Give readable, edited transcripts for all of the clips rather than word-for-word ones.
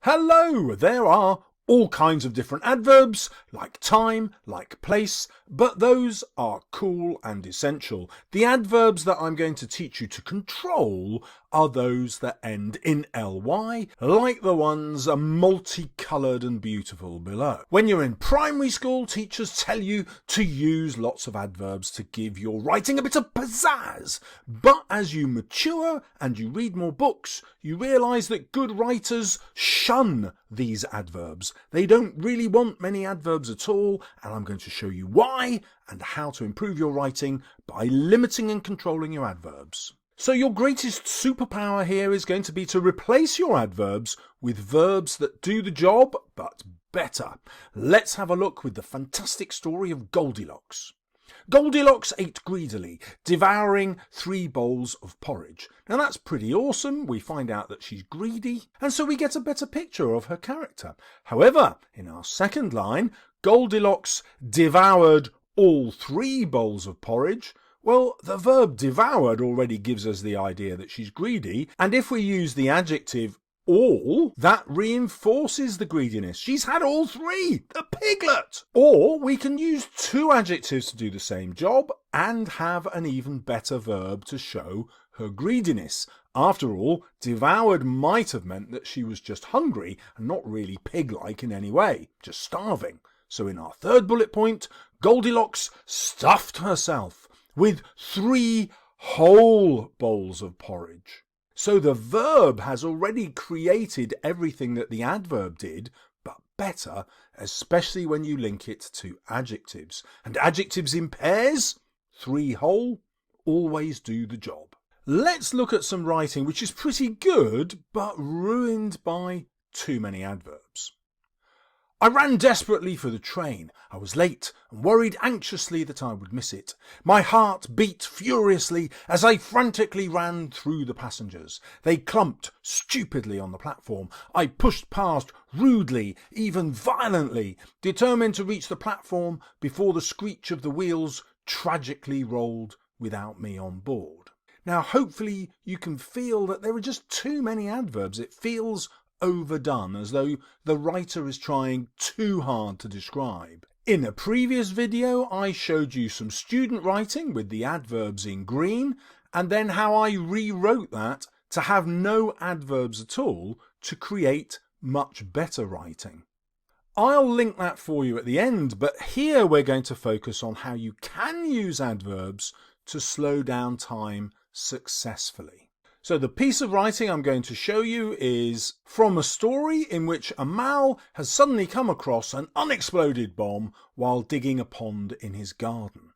Hello! There are all kinds of different adverbs, like time, like place, but those are cool and essential. The adverbs that I'm going to teach you to control are those that end in ly, like the ones multicoloured and beautiful below. When you're in primary school, teachers tell you to use lots of adverbs to give your writing a bit of pizzazz. But as you mature and you read more books, you realise that good writers shun these adverbs. They don't really want many adverbs at all, and I'm going to show you why and how to improve your writing by limiting and controlling your adverbs. So your greatest superpower here is going to be to replace your adverbs with verbs that do the job, but better. Let's have a look with the fantastic story of Goldilocks. Goldilocks ate greedily, devouring 3 bowls of porridge. Now that's pretty awesome. We find out that she's greedy, and so we get a better picture of her character. However, in our second line, Goldilocks devoured all 3 bowls of porridge. Well, the verb devoured already gives us the idea that she's greedy, and if we use the adjective all, that reinforces the greediness. She's had all 3, the piglet! Or we can use 2 adjectives to do the same job and have an even better verb to show her greediness. After all, devoured might have meant that she was just hungry and not really pig-like in any way, just starving. So in our third bullet point, Goldilocks stuffed herself with 3 whole bowls of porridge. So the verb has already created everything that the adverb did, but better, especially when you link it to adjectives. And adjectives in pairs, 3 whole, always do the job. Let's look at some writing which is pretty good, but ruined by too many adverbs. I ran desperately for the train. I was late and worried anxiously that I would miss it. My heart beat furiously as I frantically ran through the passengers. They clumped stupidly on the platform. I pushed past rudely, even violently, determined to reach the platform before the screech of the wheels tragically rolled without me on board. Now, hopefully you can feel that there are just too many adverbs. It feels overdone, as though the writer is trying too hard to describe. In a previous video, I showed you some student writing with the adverbs in green, and then how I rewrote that to have no adverbs at all to create much better writing. I'll link that for you at the end, but here we're going to focus on how you can use adverbs to slow down time successfully. So the piece of writing I'm going to show you is from a story in which a Mal has suddenly come across an unexploded bomb while digging a pond in his garden.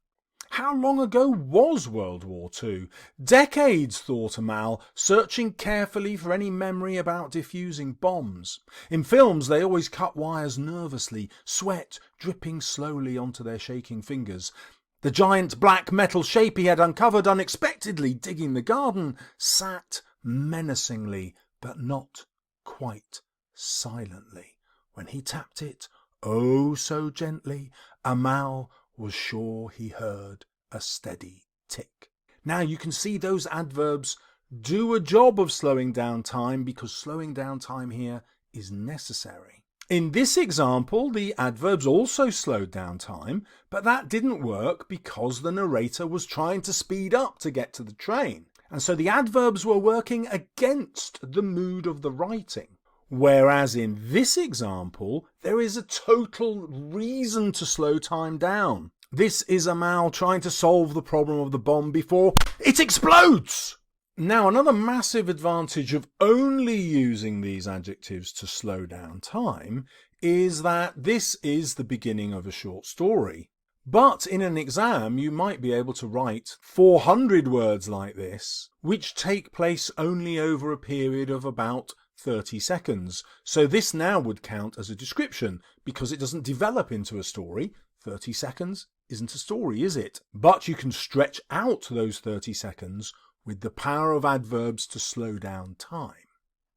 How long ago was World War II? Decades, thought a Mal, searching carefully for any memory about defusing bombs. In films, they always cut wires nervously, sweat dripping slowly onto their shaking fingers. The giant black metal shape he had uncovered unexpectedly digging the garden sat menacingly, but not quite silently. When he tapped it, oh so gently, Amal was sure he heard a steady tick. Now you can see those adverbs do a job of slowing down time, because slowing down time here is necessary. In this example, the adverbs also slowed down time, but that didn't work because the narrator was trying to speed up to get to the train. And so the adverbs were working against the mood of the writing. Whereas in this example, there is a total reason to slow time down. This is Amal trying to solve the problem of the bomb before it explodes! Now, another massive advantage of only using these adjectives to slow down time is that this is the beginning of a short story. But in an exam, you might be able to write 400 words like this, which take place only over a period of about 30 seconds. So this now would count as a description because it doesn't develop into a story. 30 seconds isn't a story, is it? But you can stretch out those 30 seconds with the power of adverbs to slow down time.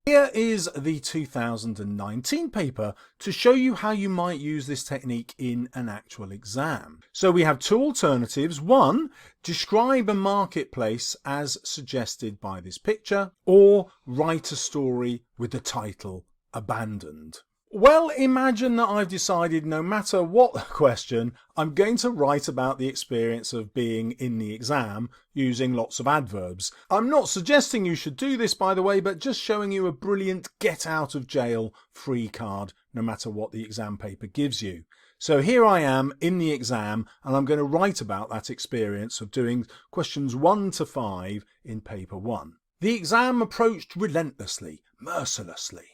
Here is the 2019 paper to show you how you might use this technique in an actual exam. So we have 2 alternatives. 1, describe a marketplace as suggested by this picture, or write a story with the title abandoned. Well, imagine that I've decided no matter what the question, I'm going to write about the experience of being in the exam using lots of adverbs. I'm not suggesting you should do this, by the way, but just showing you a brilliant get out of jail free card no matter what the exam paper gives you. So here I am in the exam and I'm going to write about that experience of doing questions 1 to 5 in paper 1. The exam approached relentlessly, mercilessly.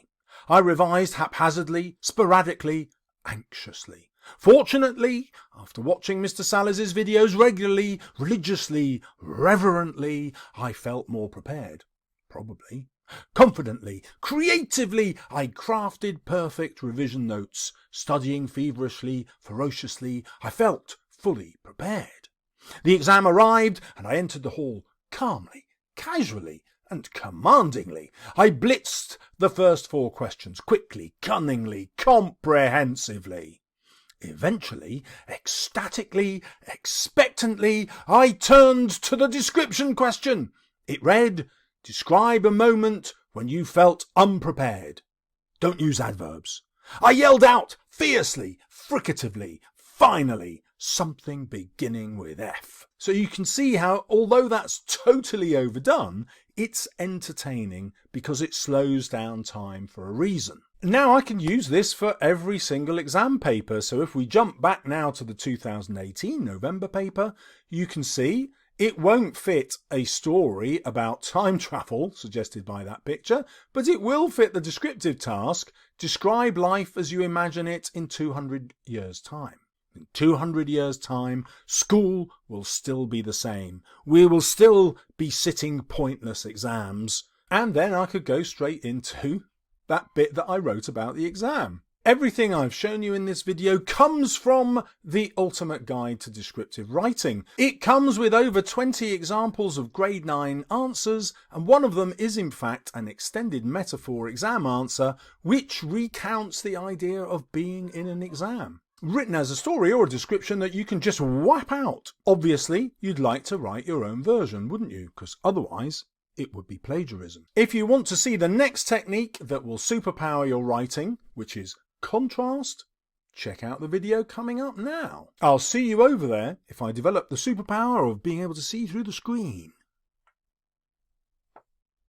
I revised haphazardly, sporadically, anxiously. Fortunately, after watching Mr. Salles' videos regularly, religiously, reverently, I felt more prepared. Probably. Confidently, creatively, I crafted perfect revision notes. Studying feverishly, ferociously, I felt fully prepared. The exam arrived and I entered the hall calmly, casually, and commandingly. I blitzed the first 4 questions quickly, cunningly, comprehensively. Eventually, ecstatically, expectantly, I turned to the description question. It read, describe a moment when you felt unprepared. Don't use adverbs. I yelled out fiercely, fricatively, finally, something beginning with F. So you can see how, although that's totally overdone, it's entertaining because it slows down time for a reason. Now I can use this for every single exam paper. So if we jump back now to the 2018 November paper, you can see it won't fit a story about time travel suggested by that picture, but it will fit the descriptive task, describe life as you imagine it in 200 years' time. In 200 years' time, school will still be the same. We will still be sitting pointless exams. And then I could go straight into that bit that I wrote about the exam. Everything I've shown you in this video comes from the Ultimate Guide to Descriptive Writing. It comes with over 20 examples of grade 9 answers, and one of them is in fact an extended metaphor exam answer, which recounts the idea of being in an exam. Written as a story or a description that you can just whap out. Obviously, you'd like to write your own version, wouldn't you? Because otherwise, it would be plagiarism. If you want to see the next technique that will superpower your writing, which is contrast, check out the video coming up now. I'll see you over there if I develop the superpower of being able to see through the screen.